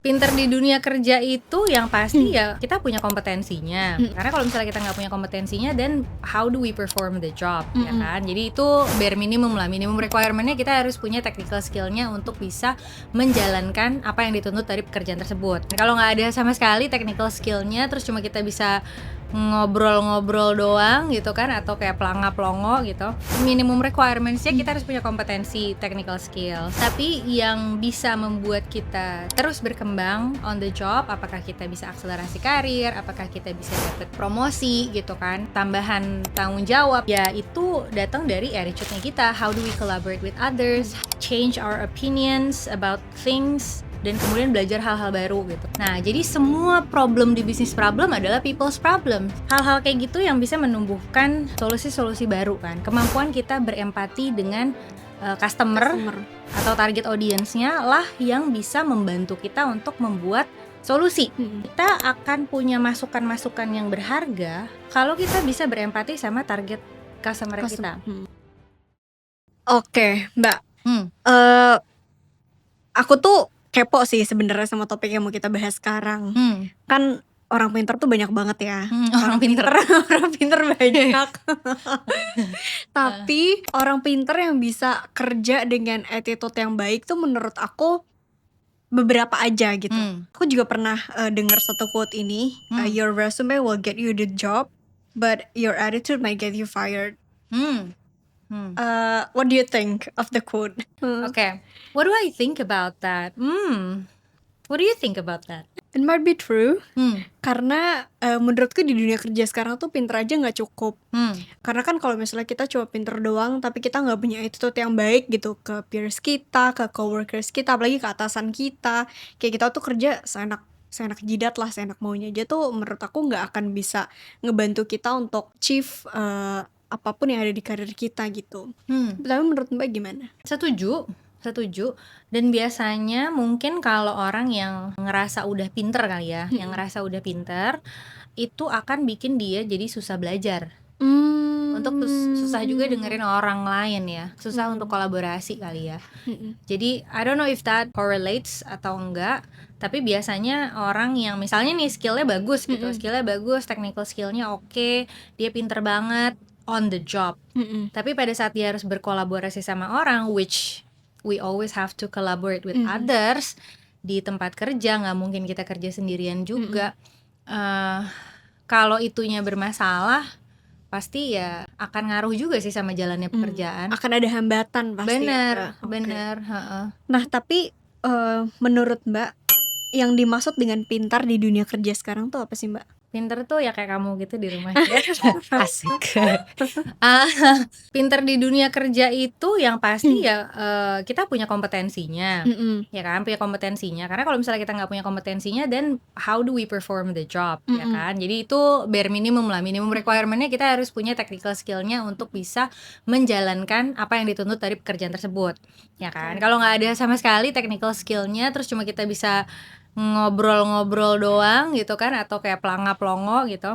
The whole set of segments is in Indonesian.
Pinter di dunia kerja itu yang pasti ya kita punya kompetensinya. Karena kalau misalnya kita nggak punya kompetensinya, then how do we perform the job, ya kan? Jadi itu bare minimum lah, minimum requirement-nya kita harus punya technical skill-nya untuk bisa menjalankan apa yang dituntut dari pekerjaan tersebut. Kalau nggak ada sama sekali technical skill-nya, terus cuma kita bisa ngobrol-ngobrol doang gitu kan, atau kayak pelanga-pelongo gitu, minimum requirements-nya kita harus punya kompetensi technical skill. Tapi yang bisa membuat kita terus berkembang on the job, apakah kita bisa akselerasi karir, apakah kita bisa dapat promosi gitu kan, tambahan tanggung jawab, ya itu datang dari attitude-nya kita. How do we collaborate with others, change our opinions about things, dan kemudian belajar hal-hal baru gitu. Nah, jadi semua problem di bisnis problem adalah people's problem. Hal-hal kayak gitu yang bisa menumbuhkan solusi-solusi baru kan. Kemampuan kita berempati dengan customer atau target audience-nya lah yang bisa membantu kita untuk membuat solusi. Kita akan punya masukan-masukan yang berharga kalau kita bisa berempati sama target customer kita. Oke, Mbak. Aku tuh kepo sih sebenarnya sama topik yang mau kita bahas sekarang. Kan orang pintar tuh banyak banget ya. Orang pintar banyak. Tapi orang pintar yang bisa kerja dengan attitude yang baik tuh menurut aku beberapa aja gitu. Aku juga pernah dengar satu quote ini, your resume will get you the job, but your attitude might get you fired. What do you think of the quote? Okay, what do I think about that? What do you think about that? It might be true. Karena menurutku di dunia kerja sekarang tuh pinter aja nggak cukup. Karena kan kalau misalnya kita cuma pinter doang tapi kita nggak punya attitude yang baik gitu ke peers kita, ke coworkers kita, apalagi ke atasan kita, kayak kita tuh kerja seenak jidat lah, seenak maunya aja tuh menurut aku nggak akan bisa ngebantu kita untuk achieve apapun yang ada di karir kita gitu. Tapi menurut Mbak gimana? Setuju. Dan biasanya mungkin kalau orang yang ngerasa udah pinter kali ya, yang ngerasa udah pinter, itu akan bikin dia jadi susah belajar. Untuk susah juga dengerin orang lain ya, susah untuk kolaborasi kali ya. Jadi I don't know if that correlates atau enggak, tapi biasanya orang yang misalnya nih skillnya bagus gitu, technical skillnya oke, dia pinter banget on the job. Tapi pada saat dia harus berkolaborasi sama orang, which we always have to collaborate with others di tempat kerja, nggak mungkin kita kerja sendirian juga. Kalau itunya bermasalah, pasti ya akan ngaruh juga sih sama jalannya pekerjaan. Akan ada hambatan pasti. Bener. Nah tapi menurut Mbak, yang dimaksud dengan pintar di dunia kerja sekarang tuh apa sih Mbak? Pinter tuh ya kayak kamu gitu di rumah. Asik. Pinter di dunia kerja itu yang pasti ya kita punya kompetensinya, ya kan, punya kompetensinya. Karena kalau misalnya kita nggak punya kompetensinya, then how do we perform the job, ya kan? Jadi itu bare minimum lah, minimum requirement-nya kita harus punya technical skill-nya untuk bisa menjalankan apa yang dituntut dari pekerjaan tersebut, ya kan? Kalau nggak ada sama sekali technical skill-nya, terus cuma kita bisa ngobrol-ngobrol doang gitu kan, atau kayak pelanga-pelongo gitu,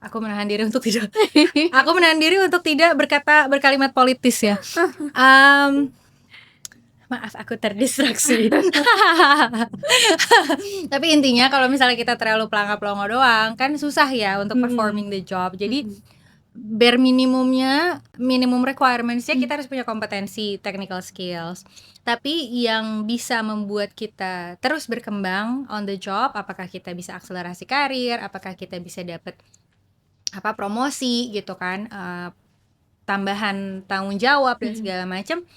aku menahan diri untuk tidak berkalimat politis ya. Maaf, aku terdistraksi. Tapi intinya kalau misalnya kita terlalu pelanga-pelongo doang kan susah ya untuk performing the job. Jadi bare minimum requirements-nya kita harus punya kompetensi technical skills. Tapi yang bisa membuat kita terus berkembang on the job, apakah kita bisa akselerasi karir, apakah kita bisa dapat promosi gitu kan, tambahan tanggung jawab dan segala macam,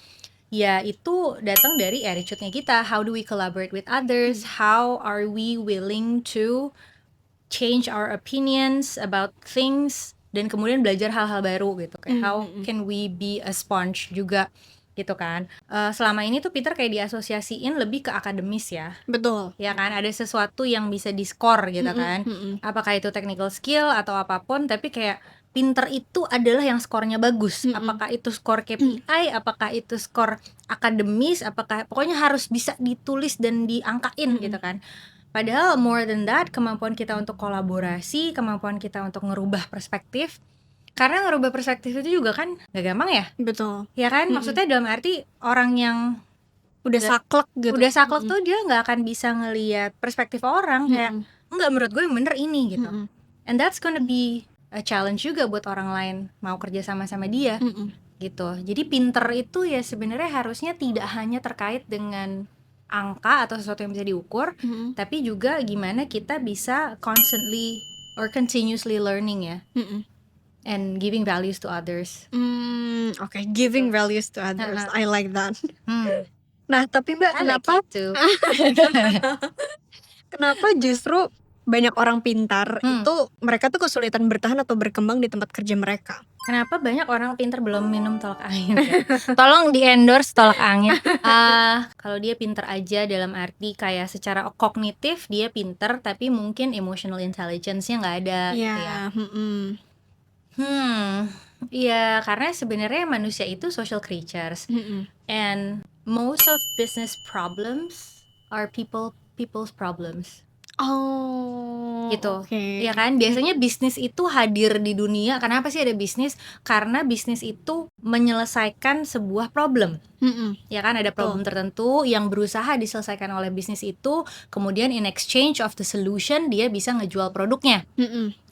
ya itu datang dari attitude-nya kita. How do we collaborate with others, how are we willing to change our opinions about things, dan kemudian belajar hal-hal baru gitu, kayak how can we be a sponge juga gitu kan. Selama ini tuh Peter kayak diasosiasiin lebih ke akademis ya. Betul. Ya kan, ada sesuatu yang bisa di-score gitu kan. Apakah itu technical skill atau apapun, tapi kayak pinter itu adalah yang skornya bagus. Apakah itu skor KPI, apakah itu skor akademis, apakah pokoknya harus bisa ditulis dan diangkain gitu kan. Padahal more than that, kemampuan kita untuk kolaborasi, kemampuan kita untuk ngerubah perspektif. Karena ngerubah perspektif itu juga kan gak gampang ya. Betul. Ya kan, maksudnya dalam arti orang yang Udah saklek gitu. Udah saklek tuh dia nggak akan bisa ngelihat perspektif orang kayak enggak, menurut gue yang bener ini gitu. And that's gonna be a challenge juga buat orang lain mau kerja sama dia gitu. Jadi pinter itu ya sebenarnya harusnya tidak hanya terkait dengan angka atau sesuatu yang bisa diukur, tapi juga gimana kita bisa constantly or continuously learning ya. And giving values to others. Okay, giving values to others. I like that. Nah, tapi Mbak, kenapa kenapa justru banyak orang pintar itu mereka tuh kesulitan bertahan atau berkembang di tempat kerja mereka? Kenapa banyak orang pintar belum minum tolak angin? Tolong di endorse tolak angin. Kalau dia pintar aja dalam arti kayak secara kognitif dia pintar, tapi mungkin emotional intelligence-nya nggak ada. Gitu ya. Iya, karena sebenarnya manusia itu social creatures, and most of business problems are people's problems. Gitu. Ya kan, biasanya bisnis itu hadir di dunia. Kenapa sih ada bisnis? Karena bisnis itu menyelesaikan sebuah problem. Ya kan, ada problem tertentu yang berusaha diselesaikan oleh bisnis itu. Kemudian in exchange of the solution dia bisa ngejual produknya.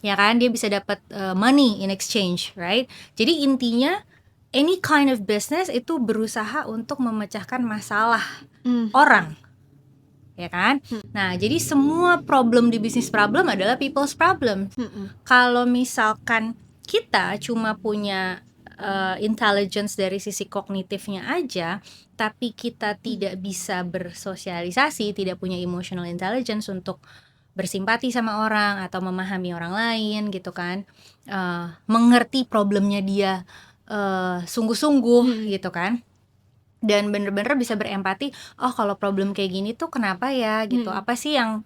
Ya kan, dia bisa dapat money in exchange, right? Jadi intinya any kind of business itu berusaha untuk memecahkan masalah orang. Ya kan? Nah, jadi semua problem di bisnis problem adalah people's problem. Kalau misalkan kita cuma punya intelligence dari sisi kognitifnya aja, tapi kita tidak bisa bersosialisasi, tidak punya emotional intelligence untuk bersimpati sama orang atau memahami orang lain gitu kan, mengerti problemnya dia sungguh-sungguh gitu kan, dan bener-bener bisa berempati, oh kalau problem kayak gini tuh kenapa ya gitu, apa sih yang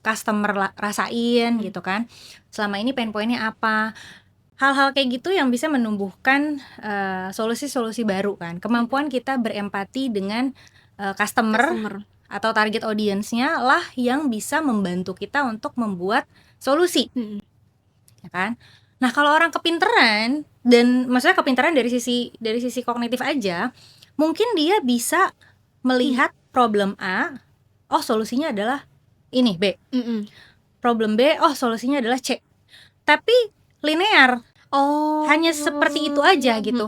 customer rasain gitu kan, selama ini pain pointnya apa, hal-hal kayak gitu yang bisa menumbuhkan solusi-solusi baru kan, kemampuan kita berempati dengan customer atau target audience-nya lah yang bisa membantu kita untuk membuat solusi, ya kan. Nah kalau orang kepinteran, dan maksudnya kepintaran dari sisi kognitif aja, mungkin dia bisa melihat problem A, oh solusinya adalah ini B. Problem B, oh solusinya adalah C. Tapi linear, hanya seperti itu aja gitu.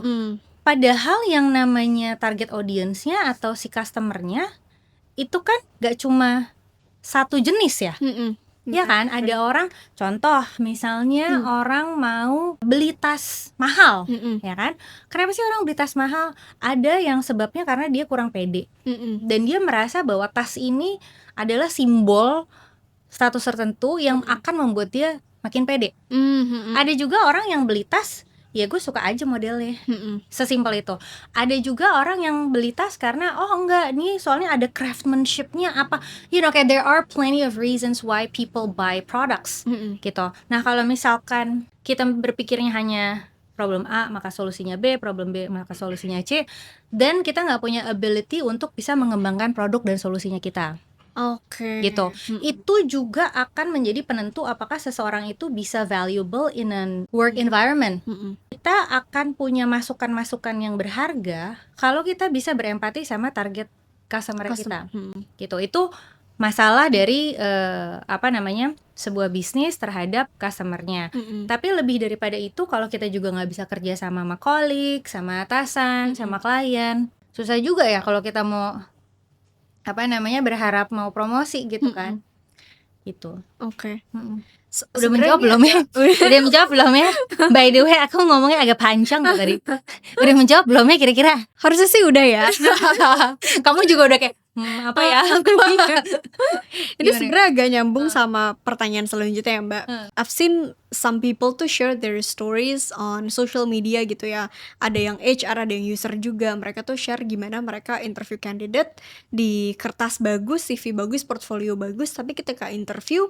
Padahal yang namanya target audience-nya atau si customer-nya itu kan gak cuma satu jenis ya. Ya kan, ada orang, contoh misalnya orang mau beli tas mahal, ya kan. Kenapa sih orang beli tas mahal? Ada yang sebabnya karena dia kurang pede, dan dia merasa bahwa tas ini adalah simbol status tertentu yang akan membuat dia makin pede. Ada juga orang yang beli tas, ya gue suka aja modelnya, sesimpel itu. Ada juga orang yang beli tas karena oh enggak, nih soalnya ada craftsmanship-nya apa, you know, kayak there are plenty of reasons why people buy products gitu. Nah kalau misalkan kita berpikirnya hanya problem A maka solusinya B, problem B maka solusinya C, dan kita nggak punya ability untuk bisa mengembangkan produk dan solusinya kita. Gitu. Itu juga akan menjadi penentu apakah seseorang itu bisa valuable in a work environment. Kita akan punya masukan-masukan yang berharga kalau kita bisa berempati sama target customer kita. Gitu. Itu masalah dari sebuah bisnis terhadap customernya. Tapi lebih daripada itu, kalau kita juga nggak bisa kerja sama colleague, sama atasan, sama klien, susah juga ya kalau kita mau berharap mau promosi gitu kan. Gitu. Udah menjawab belum ya? Udah menjawab belum ya? By the way, aku ngomongnya agak panjang tuh tadi. Udah menjawab belum ya kira-kira? Harusnya sih udah ya. Kamu juga udah kayak apa ya? Ini sebenarnya agak nyambung sama pertanyaan selanjutnya ya Mbak. I've seen some people to share their stories on social media gitu ya. Ada yang HR, ada yang user juga. Mereka tuh share gimana mereka interview candidate di kertas bagus, CV bagus, portfolio bagus, tapi ketika interview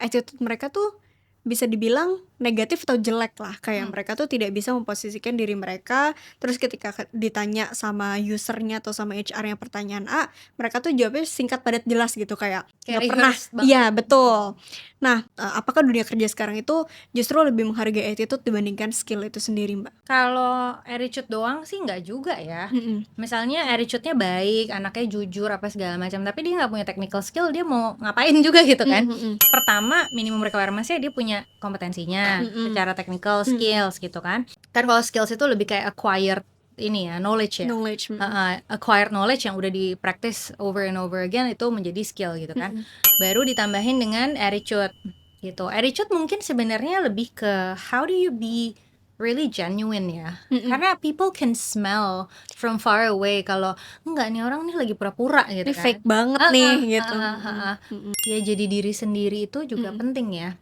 attitude mereka tuh bisa dibilang negatif atau jelek lah, kayak mereka tuh tidak bisa memposisikan diri mereka, terus ketika ditanya sama usernya atau sama HR-nya pertanyaan A, mereka tuh jawabnya singkat padat jelas gitu, kayak nggak pernah. Iya betul. Nah, apakah dunia kerja sekarang itu justru lebih menghargai attitude dibandingkan skill itu sendiri, Mbak? Kalau attitude doang sih nggak juga ya. Misalnya attitude-nya baik, anaknya jujur apa segala macam, tapi dia nggak punya technical skill, dia mau ngapain juga gitu kan. Pertama, minimum requirements-nya dia punya kompetensinya secara technical skills gitu kan. Kan kalau skills itu lebih kayak acquired ini ya, knowledge ya. Acquired knowledge yang udah di practice over and over again, itu menjadi skill gitu kan. Baru ditambahin dengan attitude gitu. Attitude mungkin sebenarnya lebih ke how do you be really genuine ya. Karena people can smell from far away kalau enggak nih orang nih lagi pura-pura gitu Ini kan. fake banget nih gitu. Ya jadi diri sendiri itu juga penting ya.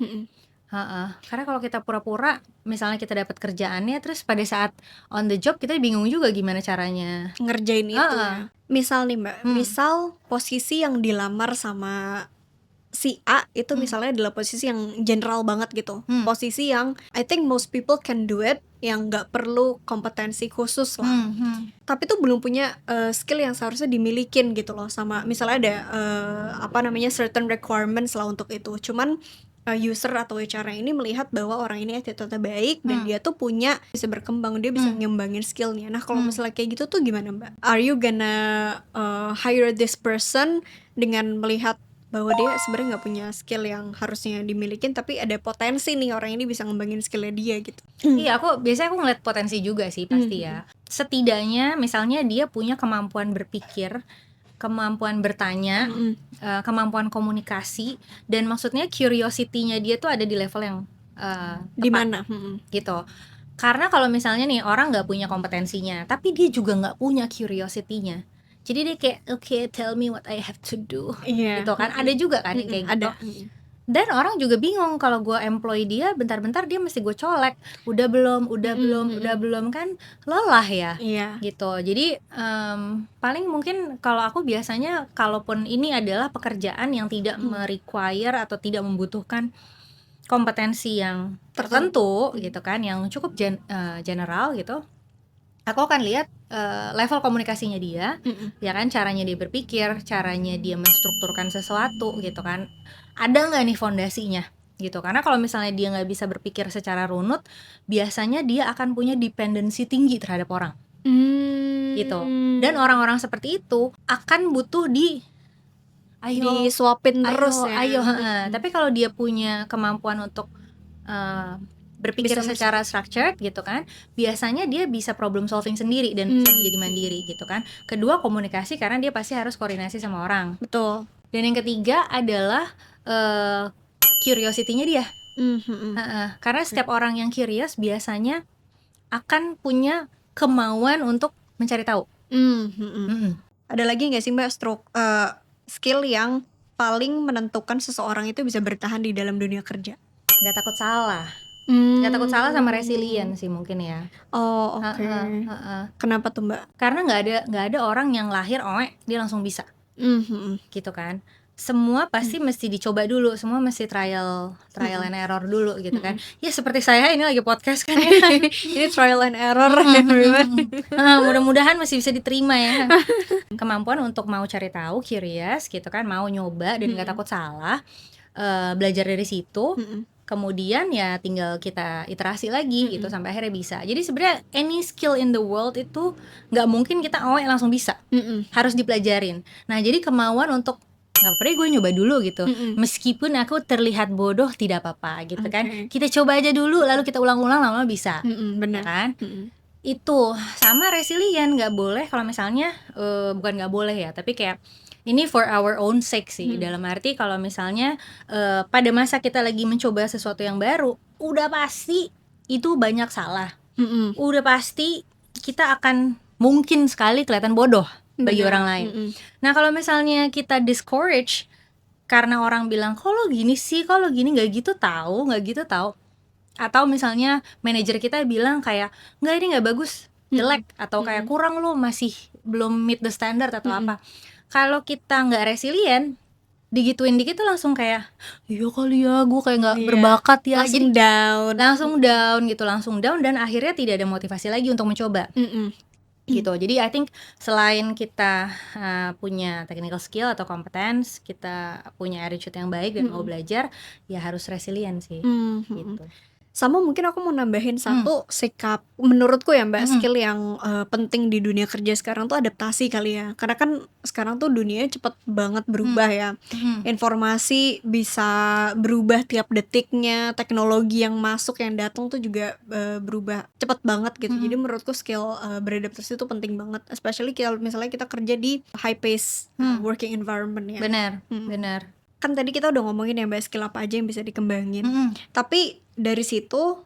Karena kalau kita pura-pura, misalnya kita dapat kerjaannya, terus pada saat on the job kita bingung juga gimana caranya ngerjain itu ya. Misal nih Mbak, misal posisi yang dilamar sama si A itu misalnya adalah posisi yang general banget gitu, posisi yang I think most people can do it, yang nggak perlu kompetensi khusus lah, tapi tuh belum punya skill yang seharusnya dimilikin gitu loh, sama misalnya ada certain requirements lah untuk itu, cuman user atau HR ini melihat bahwa orang ini attitude-nya baik dan dia tuh bisa berkembang, dia bisa ngembangin skillnya. Nah kalau misalnya kayak gitu tuh gimana Mbak? Are you gonna hire this person dengan melihat bahwa dia sebenarnya nggak punya skill yang harusnya dimilikin, tapi ada potensi nih orang ini bisa ngembangin skillnya dia gitu? Iya, biasanya aku ngeliat potensi juga sih pasti ya. Setidaknya misalnya dia punya kemampuan berpikir, kemampuan bertanya, kemampuan komunikasi, dan maksudnya curiosity-nya dia tuh ada di level yang di mana gitu. Karena kalau misalnya nih orang nggak punya kompetensinya, tapi dia juga nggak punya curiosity-nya, jadi dia kayak okay, tell me what I have to do, gitu kan. Ada juga kan yang kayak gitu. Dan orang juga bingung kalau gue employ dia, bentar-bentar dia mesti gue colek, udah belum kan, lelah ya, gitu. Jadi paling mungkin kalau aku biasanya, kalaupun ini adalah pekerjaan yang tidak merequire atau tidak membutuhkan kompetensi yang tertentu gitu kan, yang cukup general gitu, aku akan lihat level komunikasinya dia, ya kan, caranya dia berpikir, caranya dia menstrukturkan sesuatu gitu kan, ada nggak nih fondasinya gitu. Karena kalau misalnya dia nggak bisa berpikir secara runut, biasanya dia akan punya dependensi tinggi terhadap orang, gitu. Dan orang-orang seperti itu akan butuh disuapin terus ya. Tapi kalau dia punya kemampuan untuk berpikir secara structured gitu kan, biasanya dia bisa problem solving sendiri dan bisa menjadi mandiri gitu kan. Kedua, komunikasi, karena dia pasti harus koordinasi sama orang. Betul. Dan yang ketiga adalah curiosity-nya dia. Karena setiap orang yang curious biasanya akan punya kemauan untuk mencari tahu. Ada lagi nggak sih Mbak skill yang paling menentukan seseorang itu bisa bertahan di dalam dunia kerja? Nggak takut salah. Nggak takut salah sama resilient sih mungkin ya. Oh oke. Kenapa tuh Mbak? Karena nggak ada orang yang lahir dia langsung bisa, gitu kan. Semua pasti mesti dicoba dulu, semua mesti trial and error dulu gitu kan. Ya seperti saya ini lagi podcast kan ya. Ini trial and error mudah-mudahan masih bisa diterima ya. Kemampuan untuk mau cari tahu, curious gitu kan, mau nyoba dan nggak takut salah, belajar dari situ. Kemudian ya tinggal kita iterasi lagi gitu sampai akhirnya bisa. Jadi sebenarnya any skill in the world itu nggak mungkin kita langsung bisa, harus dipelajarin. Nah jadi kemauan untuk nggak apa-apa gue nyoba dulu gitu, meskipun aku terlihat bodoh tidak apa-apa gitu kan. Kita coba aja dulu, lalu kita ulang-ulang, lama-lama bisa, benar kan? Itu sama resilient, nggak boleh kalau misalnya bukan nggak boleh ya, tapi kayak ini for our own sake sih. Dalam arti kalau misalnya pada masa kita lagi mencoba sesuatu yang baru, udah pasti itu banyak salah, udah pasti kita akan mungkin sekali kelihatan bodoh bagi orang lain. Nah kalau misalnya kita discourage karena orang bilang kok lo gini sih, kok lo gini, nggak gitu tahu, atau misalnya manajer kita bilang kayak nggak, ini nggak bagus, jelek, atau kayak kurang, lo masih belum meet the standard atau apa. Kalau kita nggak resilient, digituin dikit tuh langsung kayak iya kali ya gue kayak nggak Iya, berbakat ya, langsung jadi down. langsung down dan akhirnya tidak ada motivasi lagi untuk mencoba gitu. Jadi I think selain kita punya technical skill atau competence, kita punya attitude yang baik dan mau belajar, ya harus resilient sih gitu. Sama mungkin aku mau nambahin satu sikap menurutku ya Mbak, skill yang penting di dunia kerja sekarang tuh adaptasi kali ya. Karena kan sekarang tuh dunianya cepet banget berubah ya. Informasi bisa berubah tiap detiknya, teknologi yang masuk yang datang tuh juga berubah cepet banget gitu. Jadi menurutku skill beradaptasi itu penting banget, especially kalau misalnya kita kerja di high pace working environment ya. Benar. Kan tadi kita udah ngomongin ya Mbak, skill apa aja yang bisa dikembangin. Tapi dari situ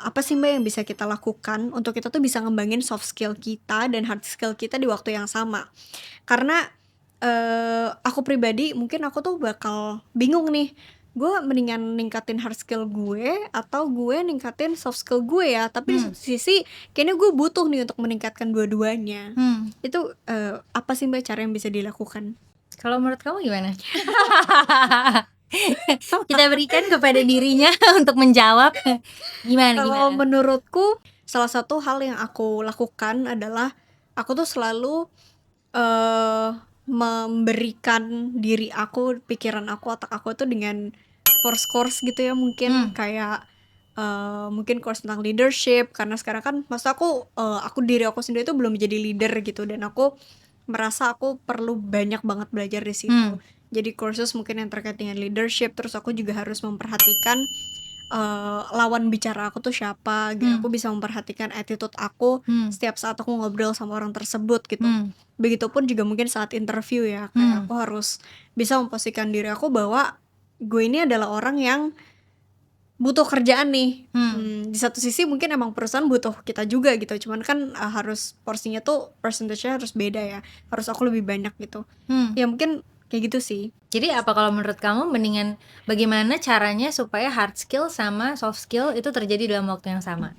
apa sih Mbak yang bisa kita lakukan untuk kita tuh bisa ngembangin soft skill kita dan hard skill kita di waktu yang sama. Karena aku pribadi mungkin aku tuh bakal bingung nih, gue mendingan ningkatin hard skill gue atau gue ningkatin soft skill gue ya. Tapi di satu sisi kayaknya gue butuh nih untuk meningkatkan dua-duanya. Itu apa sih Mbak cara yang bisa dilakukan? Kalau menurut kamu gimana? Kita berikan kepada dirinya untuk menjawab. Gimana? Kalau menurutku salah satu hal yang aku lakukan adalah aku tuh selalu memberikan diri aku, pikiran aku, otak aku tuh dengan course-course gitu ya, mungkin kayak mungkin course tentang leadership. Karena sekarang kan maksud aku diri aku sendiri tuh belum menjadi leader gitu, dan aku merasa aku perlu banyak banget belajar di situ. Jadi courses mungkin yang terkait dengan leadership. Terus aku juga harus memperhatikan lawan bicara aku tuh siapa gitu. Aku bisa memperhatikan attitude aku setiap saat aku ngobrol sama orang tersebut gitu. Begitupun juga mungkin saat interview ya, kayak aku harus bisa memposisikan diri aku bahwa gue ini adalah orang yang butuh kerjaan nih. Di satu sisi mungkin emang perusahaan butuh kita juga gitu, cuman kan harus porsinya tuh percentage-nya harus beda ya, harus aku lebih banyak gitu. Ya mungkin kayak gitu sih. Jadi apa kalau menurut kamu mendingan bagaimana caranya supaya hard skill sama soft skill itu terjadi dalam waktu yang sama?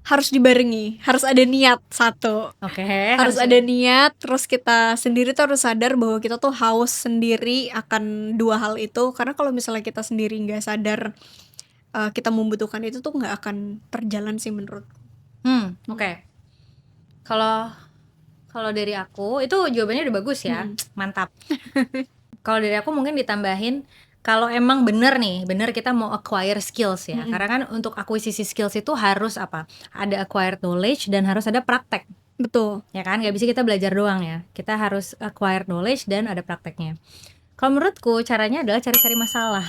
Harus dibarengi, harus ada niat satu. Harus ada niat, terus kita sendiri tuh harus sadar bahwa kita tuh haus sendiri akan dua hal itu. Karena kalau misalnya kita sendiri nggak sadar kita membutuhkan itu tuh nggak akan terjalan sih menurutku. Kalau dari aku itu jawabannya udah bagus ya. Mantap. Kalau dari aku mungkin ditambahin, kalau emang bener kita mau acquire skills ya. Karena kan untuk akuisisi skills itu harus apa? Ada acquired knowledge dan harus ada praktek. Betul. Ya kan, nggak bisa kita belajar doang ya. Kita harus acquired knowledge dan ada prakteknya. Kalau menurutku caranya adalah cari-cari masalah.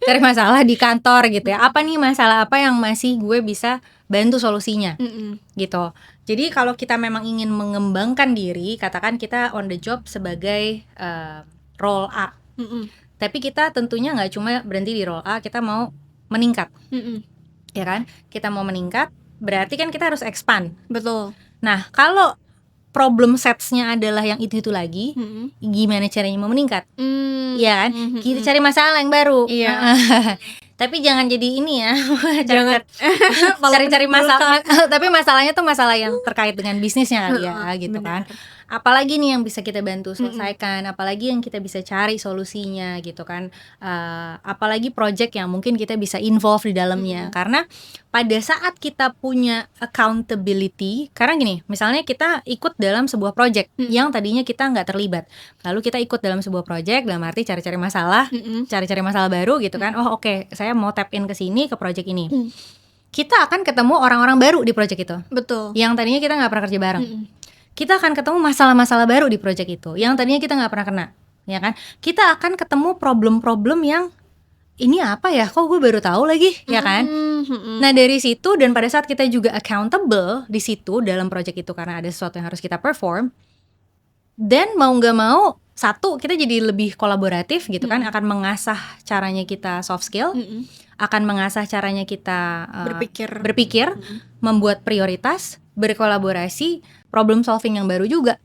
Cari masalah di kantor gitu ya. Apa nih masalah apa yang masih gue bisa bantu solusinya gitu. Jadi kalau kita memang ingin mengembangkan diri, katakan kita on the job sebagai role A. Tapi kita tentunya nggak cuma berhenti di role A, kita mau meningkat. Ya kan? Kita mau meningkat, berarti kan kita harus expand. Betul. Nah, kalau problem sets-nya adalah yang itu lagi, gimana caranya mau meningkat? Iya kan? Kita cari masalah yang baru. Iya. Tapi jangan jadi ini ya. Jangan cari masalah. Tapi masalahnya tuh masalah yang terkait dengan bisnisnya kali ya, gitu kan. Apalagi nih yang bisa kita bantu selesaikan, apalagi yang kita bisa cari solusinya gitu kan. Apalagi project yang mungkin kita bisa involve di dalamnya. Karena pada saat kita punya accountability, karena gini, misalnya kita ikut dalam sebuah project yang tadinya kita nggak terlibat, lalu kita ikut dalam sebuah project dalam arti cari-cari masalah, cari-cari masalah baru gitu kan. Oh oke, saya mau tap in ke sini, ke project ini. Kita akan ketemu orang-orang baru di project itu. Betul. Yang tadinya kita nggak pernah kerja bareng. Kita akan ketemu masalah-masalah baru di project itu yang tadinya kita nggak pernah kena, ya kan? Kita akan ketemu problem-problem yang ini apa ya, kok gue baru tahu lagi, ya kan? Nah dari situ, dan pada saat kita juga accountable di situ dalam project itu karena ada sesuatu yang harus kita perform, dan mau nggak mau satu kita jadi lebih kolaboratif gitu kan, akan mengasah caranya kita soft skill, akan mengasah caranya kita berpikir, membuat prioritas, berkolaborasi, problem solving yang baru juga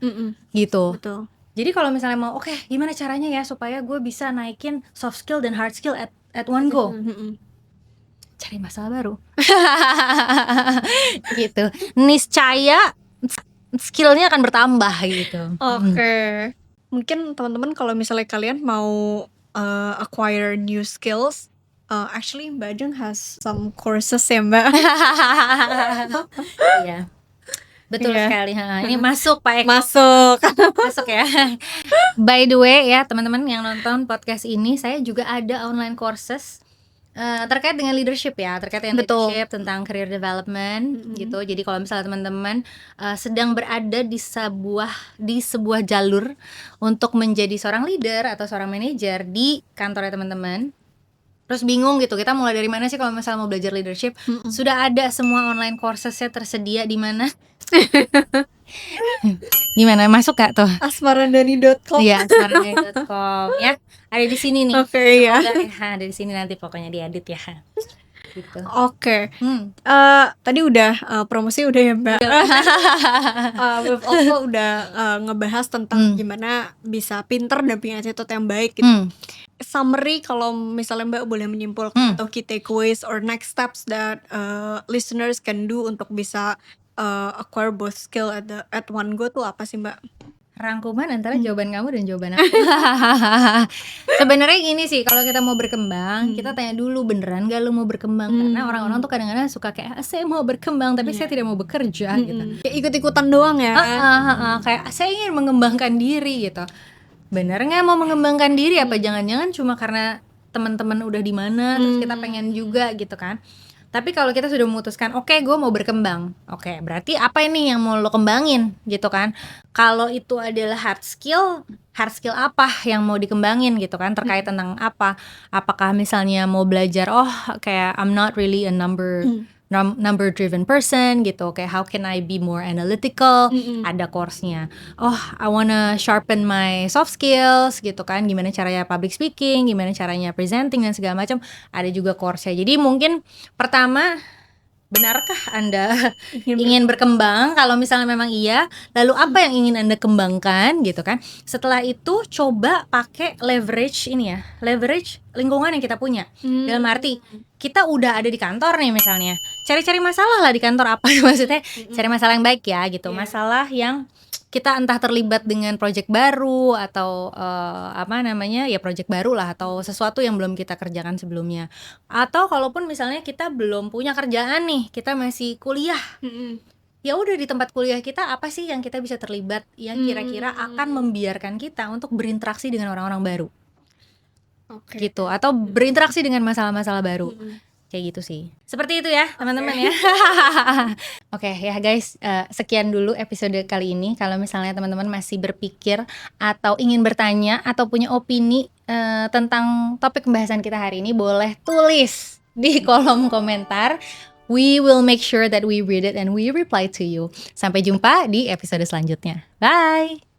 gitu. Betul. Jadi kalau misalnya mau oke, gimana caranya ya supaya gue bisa naikin soft skill dan hard skill at one go, cari masalah baru. Gitu, niscaya skillnya akan bertambah gitu. Oke. Mungkin teman-teman kalau misalnya kalian mau acquire new skills, actually Mbak Ajeng has some courses ya Mbak. Iya, betul Iya. sekali. Ini masuk Pak Eko. Masuk ya. By the way ya teman-teman yang nonton podcast ini, saya juga ada online courses terkait dengan leadership ya, terkait dengan Betul. leadership, tentang career development gitu. Jadi kalau misalnya teman-teman sedang berada di sebuah jalur untuk menjadi seorang leader atau seorang manajer di kantornya teman-teman, terus bingung gitu, kita mulai dari mana sih kalau misalnya mau belajar leadership? Sudah ada semua online coursesnya tersedia di mana? Gimana, masuk gak tuh? Asmarandani.com. Iya, asmarandani.com ya. Ada di sini nih. Oke, ya. Ada di sini, nanti pokoknya diedit ya. Gitu. Oke. Tadi udah promosi udah ya Mbak. We've also udah ngebahas tentang gimana bisa pinter dan punya attitude yang baik gitu. Summary kalau misalnya Mbak boleh menyimpulkan atau key takeaways or next steps that listeners can do untuk bisa acquire both skill at one go tuh apa sih Mbak? Rangkuman antara jawaban kamu dan jawaban aku. Sebenarnya gini sih, kalau kita mau berkembang, kita tanya dulu beneran gak lu mau berkembang? Karena orang-orang tuh kadang-kadang suka kayak saya mau berkembang tapi saya tidak mau bekerja gitu. Kayak ikut-ikutan doang ya. Kayak saya ingin mengembangkan diri gitu. Bener nggak mau mengembangkan diri? Apa jangan-jangan cuma karena teman-teman udah di mana terus kita pengen juga gitu kan? Tapi kalau kita sudah memutuskan, oke, gue mau berkembang, oke, berarti apa ini yang mau lo kembangin gitu kan? Kalau itu adalah hard skill apa yang mau dikembangin gitu kan? Terkait tentang apa? Apakah misalnya mau belajar, kayak I'm not really a number driven person gitu, kayak how can I be more analytical, ada course-nya. I wanna sharpen my soft skills gitu kan, gimana caranya public speaking, gimana caranya presenting dan segala macam, ada juga course-nya. Jadi mungkin pertama, benarkah Anda ingin berkembang? Kalau misalnya memang iya, lalu apa yang ingin Anda kembangkan gitu kan? Setelah itu coba pakai leverage lingkungan yang kita punya. Dalam arti kita udah ada di kantor nih misalnya, cari-cari masalah lah di kantor, apa maksudnya? Cari masalah yang baik ya gitu. Masalah yang kita entah terlibat dengan project baru atau project baru lah, atau sesuatu yang belum kita kerjakan sebelumnya. Atau kalaupun misalnya kita belum punya kerjaan nih, kita masih kuliah. Ya udah, di tempat kuliah kita apa sih yang kita bisa terlibat yang kira-kira akan membiarkan kita untuk berinteraksi dengan orang-orang baru. Gitu, atau berinteraksi dengan masalah-masalah baru. Kayak gitu sih. Seperti itu ya teman-teman ya. Oke ya guys, sekian dulu episode kali ini. Kalau misalnya teman-teman masih berpikir atau ingin bertanya atau punya opini tentang topik pembahasan kita hari ini, boleh tulis di kolom komentar. We will make sure that we read it and we reply to you. Sampai jumpa di episode selanjutnya. Bye!